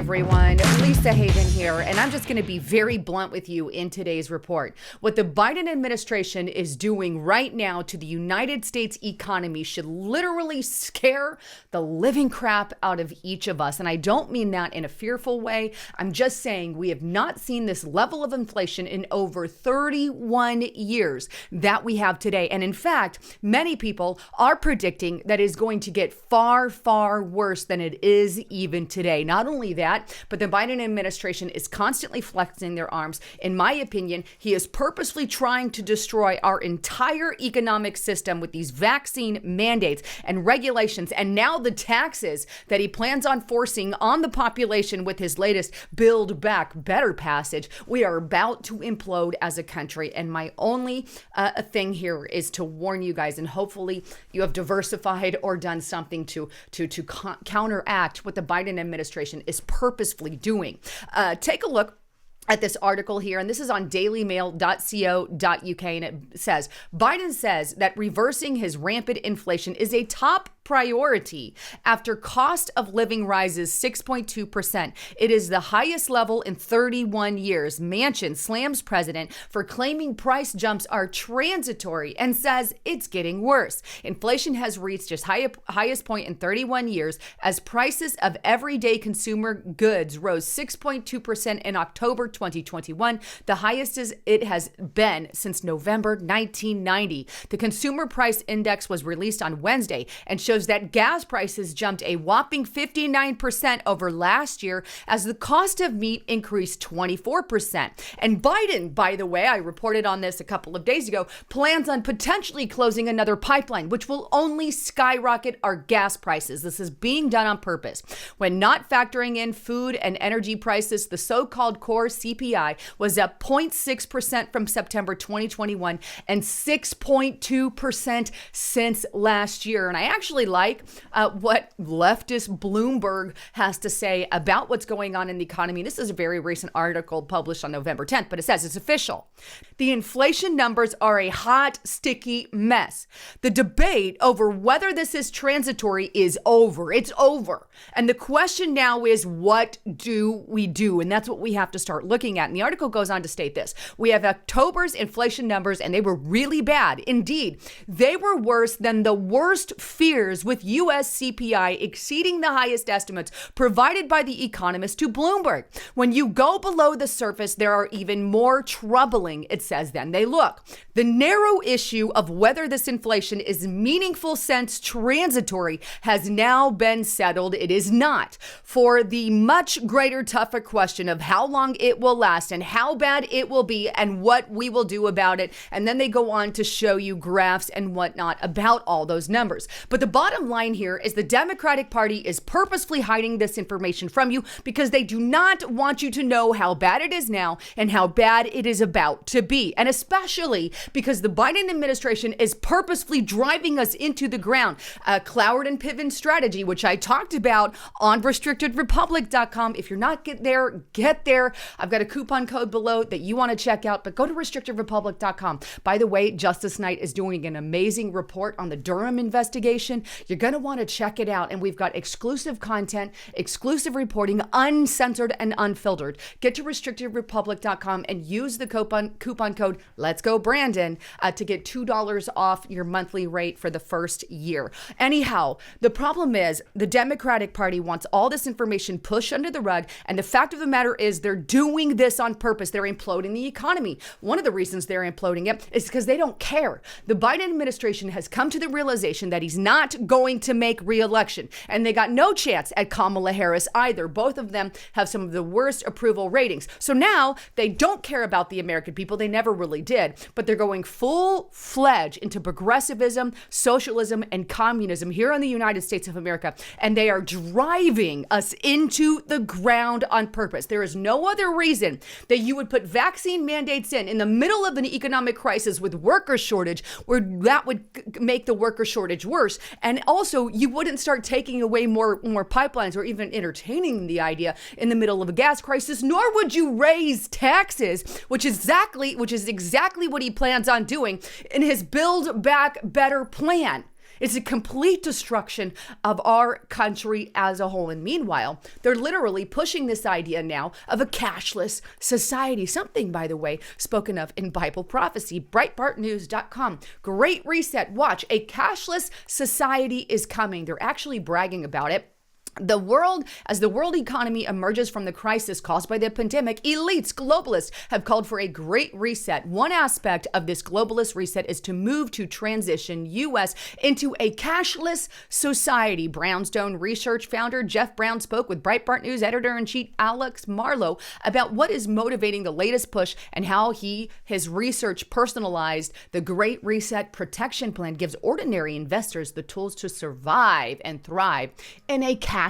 everyone. Lisa Haven here, and I'm just going to be very blunt with you in today's report. What the Biden administration is doing right now to the United States economy should literally scare the living crap out of each of us. And I don't mean that in a fearful way. I'm just saying we have not seen this level of inflation in over 31 years that we have today. And in fact, many people are predicting that it's going to get far, far worse than it is even today. Not only that, but the Biden administration is constantly flexing their arms. In my opinion, he is purposely trying to destroy our entire economic system with these vaccine mandates and regulations, and now the taxes that he plans on forcing on the population with his latest Build Back Better passage. We are about to implode as a country, and my only thing here is to warn you guys, and hopefully you have diversified or done something to counteract what the Biden administration is purposefully doing. Take a look at this article here, and this is on dailymail.co.uk, and it says, Biden says that reversing his rampant inflation is a top priority after cost of living rises 6.2%. It is the highest level in 31 years. Manchin slams president for claiming price jumps are transitory and says it's getting worse. Inflation has reached its highest point in 31 years as prices of everyday consumer goods rose 6.2% in October 2021, the highest as it has been since November 1990. The Consumer Price Index was released on Wednesday and shows that gas prices jumped a whopping 59% over last year as the cost of meat increased 24%. And Biden, by the way, I reported on this a couple of days ago, plans on potentially closing another pipeline, which will only skyrocket our gas prices. This is being done on purpose. When not factoring in food and energy prices, the so-called core CPI was up 0.6% from September 2021 and 6.2% since last year. And I actually like what leftist Bloomberg has to say about what's going on in the economy. This is a very recent article published on November 10th, but it says it's official. The inflation numbers are a hot, sticky mess. The debate over whether this is transitory is over. It's over. And the question now is, what do we do? And that's what we have to start looking at. And the article goes on to state this. We have October's inflation numbers, and they were really bad. Indeed, they were worse than the worst fears, with U.S. CPI exceeding the highest estimates provided by the economist to Bloomberg. When you go below the surface, there are even more troubling, it says, than they look. The narrow issue of whether this inflation is meaningful sense transitory has now been settled. It is not. For the much greater, tougher question of how long it will last and how bad it will be and what we will do about it. And then they go on to show you graphs and whatnot about all those numbers. But the bottom line here is the Democratic Party is purposefully hiding this information from you because they do not want you to know how bad it is now and how bad it is about to be. And especially because the Biden administration is purposefully driving us into the ground. Cloward and Piven strategy, which I talked about on restrictedrepublic.com. If you're not get there. I've got a coupon code below that you want to check out, but go to restrictedrepublic.com. By the way, Justice Knight is doing an amazing report on the Durham investigation. You're going to want to check it out. And we've got exclusive content, exclusive reporting, uncensored and unfiltered. Get to restrictedrepublic.com and use the coupon code Let's Go Brandon to get $2 off your monthly rate for the first year. Anyhow, the problem is the Democratic Party wants all this information pushed under the rug. And the fact of the matter is they're doing this on purpose. They're imploding the economy. One of the reasons they're imploding it is because they don't care. The Biden administration has come to the realization that he's not going to make re-election. And they got no chance at Kamala Harris either. Both of them have some of the worst approval ratings. So now they don't care about the American people. They never really did. But they're going full-fledged into progressivism, socialism, and communism here in the United States of America. And they are driving us into the ground on purpose. There is no other reason that you would put vaccine mandates in the middle of an economic crisis with worker shortage, where that would make the worker shortage worse. And also, you wouldn't start taking away more pipelines or even entertaining the idea in the middle of a gas crisis, nor would you raise taxes, which is exactly what he plans on doing in his Build Back Better plan. It's a complete destruction of our country as a whole. And meanwhile, they're literally pushing this idea now of a cashless society. Something, by the way, spoken of in Bible prophecy. BreitbartNews.com. Great Reset. Watch. A cashless society is coming. They're actually bragging about it. As the world economy emerges from the crisis caused by the pandemic, elites, globalists have called for a great reset. One aspect of this globalist reset is to move to transition U.S. into a cashless society. Brownstone Research founder Jeff Brown spoke with Breitbart News editor-in-chief Alex Marlow about what is motivating the latest push and how his research personalized the Great Reset Protection Plan gives ordinary investors the tools to survive and thrive in a cashless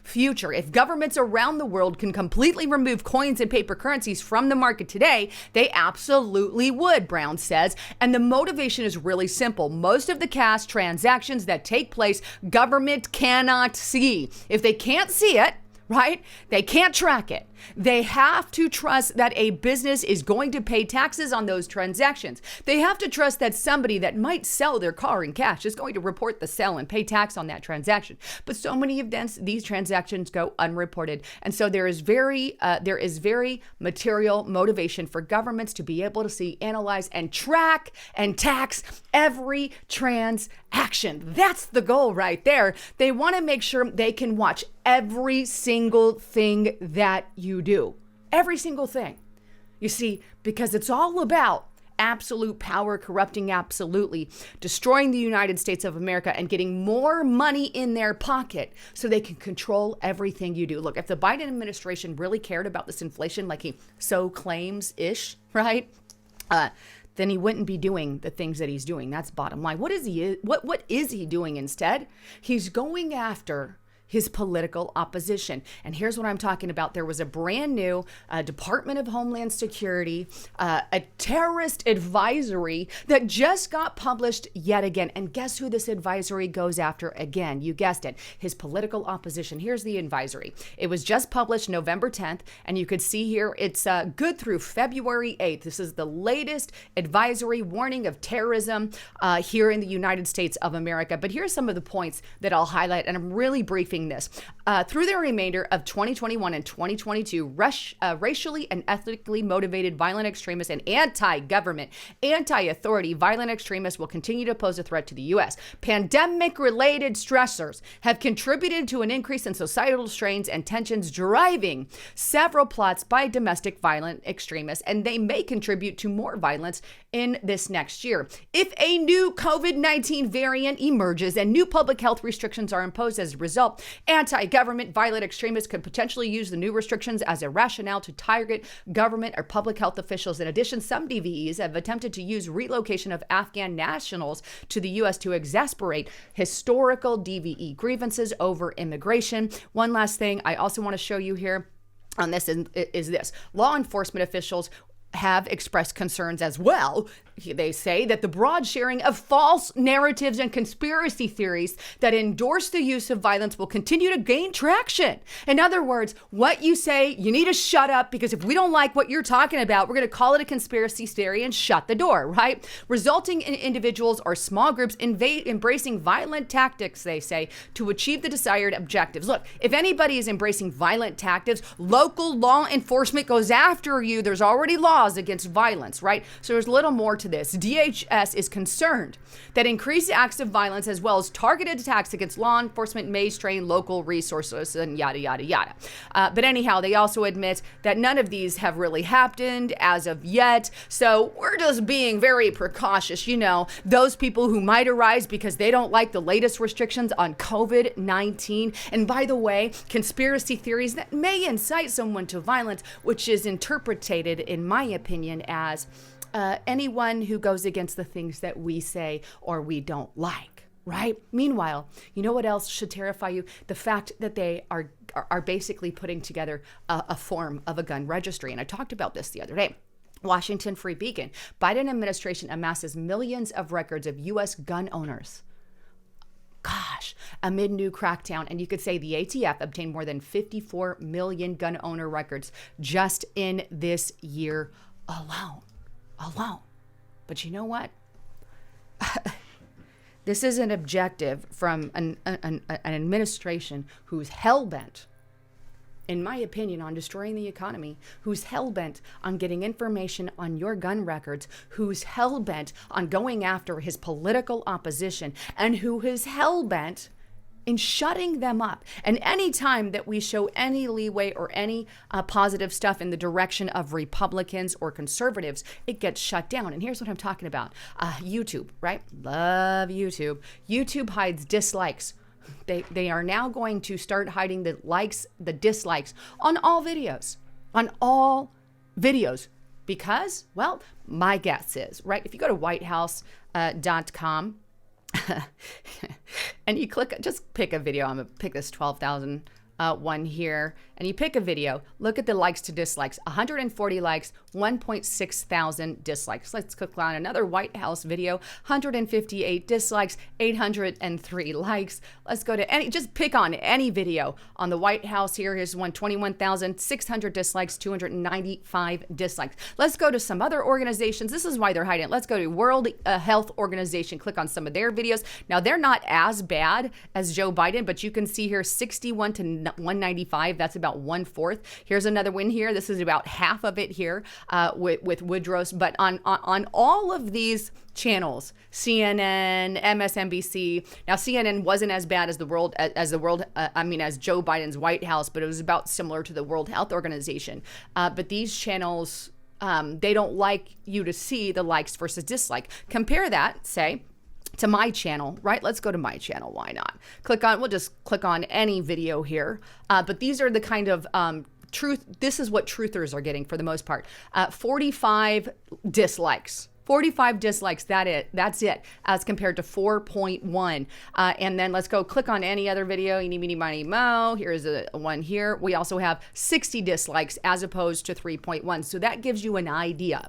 future. If governments around the world can completely remove coins and paper currencies from the market today, they absolutely would, Brown says. And the motivation is really simple. Most of the cash transactions that take place, government cannot see. If they can't see it, right? They can't track it. They have to trust that a business is going to pay taxes on those transactions. They have to trust that somebody that might sell their car in cash is going to report the sale and pay tax on that transaction. But so many of these transactions go unreported. And so there is very material motivation for governments to be able to see, analyze, and track and tax every transaction. That's the goal right there. They want to make sure they can watch every single thing that you do. Every single thing. You see, because it's all about absolute power corrupting absolutely, destroying the United States of America and getting more money in their pocket so they can control everything you do. Look, if the Biden administration really cared about this inflation like he so claims-ish, right? Then he wouldn't be doing the things that he's doing. That's bottom line. What is he doing instead? He's going after his political opposition. And here's what I'm talking about. There was a brand new Department of Homeland Security, a terrorist advisory that just got published yet again. And guess who this advisory goes after again? You guessed it, his political opposition. Here's the advisory. It was just published November 10th, and you could see here it's good through February 8th. This is the latest advisory warning of terrorism here in the United States of America. But here's some of the points that I'll highlight, and I'm really briefing this. Through the remainder of 2021 and 2022, racially and ethnically motivated violent extremists and anti-government, anti-authority violent extremists will continue to pose a threat to the U.S. Pandemic-related stressors have contributed to an increase in societal strains and tensions, driving several plots by domestic violent extremists, and they may contribute to more violence in this next year. If a new COVID-19 variant emerges and new public health restrictions are imposed as a result, anti-government violent extremists could potentially use the new restrictions as a rationale to target government or public health officials. In addition, some DVEs have attempted to use relocation of Afghan nationals to the U.S. to exacerbate historical DVE grievances over immigration. One last thing I also want to show you here on this is this. Law enforcement officials have expressed concerns as well. They say that the broad sharing of false narratives and conspiracy theories that endorse the use of violence will continue to gain traction. In other words, what you say, you need to shut up, because if we don't like what you're talking about, we're going to call it a conspiracy theory and shut the door, right? Resulting in individuals or small groups embracing violent tactics, they say, to achieve the desired objectives. Look, if anybody is embracing violent tactics, local law enforcement goes after you. There's already laws against violence, right? So there's a little more to this. DHS is concerned that increased acts of violence as well as targeted attacks against law enforcement may strain local resources and yada, yada, yada. But anyhow, they also admit that none of these have really happened as of yet. So we're just being very precautious. You know, those people who might arise because they don't like the latest restrictions on COVID-19. And by the way, conspiracy theories that may incite someone to violence, which is interpreted, in my opinion, as anyone who goes against the things that we say or we don't like, right? Meanwhile, you know what else should terrify you? The fact that they are basically putting together a form of a gun registry. And I talked about this the other day. Washington Free Beacon. Biden administration amasses millions of records of U.S. gun owners. Gosh, amid new crackdown. And you could say the ATF obtained more than 54 million gun owner records just in this year alone. But you know what? This is an objective from an administration who's hell-bent, in my opinion, on destroying the economy, who's hell-bent on getting information on your gun records, who's hell-bent on going after his political opposition, and who is hell-bent in shutting them up. And any time that we show any leeway or any positive stuff in the direction of Republicans or conservatives, it gets shut down. And here's what I'm talking about. YouTube, right? Love YouTube. YouTube hides dislikes. They are now going to start hiding the likes, the dislikes on all videos. Because, well, my guess is, right? If you go to whitehouse.com, and you just pick a video. I'm going to pick this 12,000 one here, and you pick a video, look at the likes to dislikes, 140 likes, 1.6 thousand dislikes. Let's click on another White House video, 158 dislikes, 803 likes. Let's go to just pick on any video on the White House here. Here's one, 21,600 dislikes, 295 dislikes. Let's go to some other organizations. This is why they're hiding it. Let's go to World Health Organization, click on some of their videos. Now, they're not as bad as Joe Biden, but you can see here 61 to 195. That's about 1/4. Here's another one here. This is about half of it here with Woodrow's. But on all of these channels, CNN, MSNBC. Now, CNN wasn't as bad as as Joe Biden's White House, but it was about similar to the World Health Organization. But these channels, they don't like you to see the likes versus dislike. Compare that, say, to my channel, right? Let's go to my channel. Why not? We'll just click on any video here. But these are the kind of truth. This is what truthers are getting for the most part. 45 dislikes. 45 dislikes, that's it, as compared to 4.1. And then let's go click on any other video. Eeny, meeny, miny, mo. Here's a one here. We also have 60 dislikes as opposed to 3.1. So that gives you an idea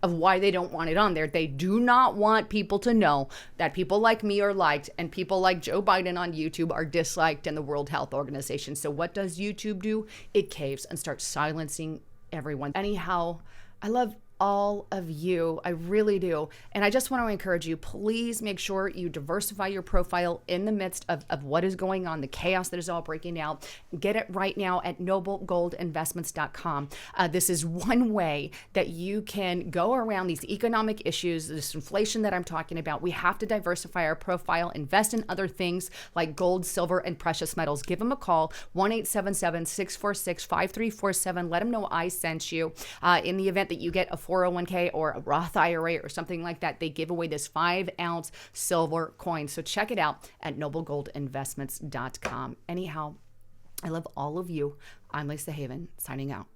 of why they don't want it on there. They do not want people to know that people like me are liked and people like Joe Biden on YouTube are disliked in the World Health Organization. So what does YouTube do? It caves and starts silencing everyone. Anyhow, I love all of you. I really do. And I just want to encourage you, please make sure you diversify your profile in the midst of what is going on, the chaos that is all breaking out. Get it right now at noblegoldinvestments.com. This is one way that you can go around these economic issues, this inflation that I'm talking about. We have to diversify our profile, invest in other things like gold, silver, and precious metals. Give them a call, 1-877-646-5347. Let them know I sent you. In the event that you get a 401k or a Roth IRA or something like that, they give away this 5-ounce silver coin. So check it out at noblegoldinvestments.com. Anyhow, I love all of you. I'm Lisa Haven, signing out.